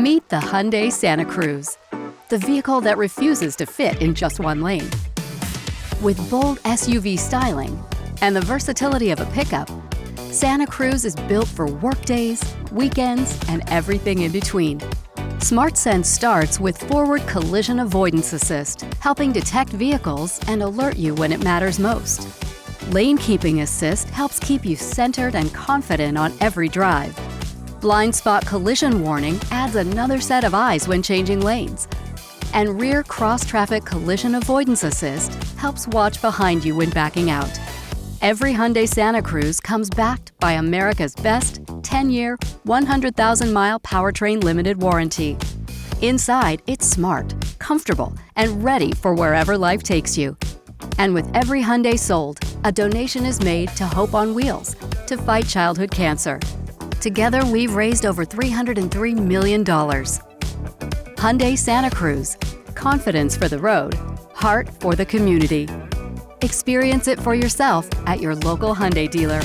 Meet the Hyundai Santa Cruz, the vehicle that refuses to fit in just one lane. With bold SUV styling and the versatility of a pickup, Santa Cruz is built for workdays, weekends, and everything in between. SmartSense starts with Forward Collision-Avoidance Assist, helping detect vehicles and alert you when it matters most. Lane Keeping Assist helps keep you centered and confident on every drive. Blind Spot Collision Warning adds another set of eyes when changing lanes. And Rear Cross-Traffic Collision-Avoidance Assist helps watch behind you when backing out. Every Hyundai Santa Cruz comes backed by America's best 10-year, 100,000-mile powertrain limited warranty. Inside, it's smart, comfortable, and ready for wherever life takes you. And with every Hyundai sold, a donation is made to Hope on Wheels to fight childhood cancer. Together, we've raised over $303 million. Hyundai Santa Cruz. Confidence for the road, heart for the community. Experience it for yourself at your local Hyundai dealer.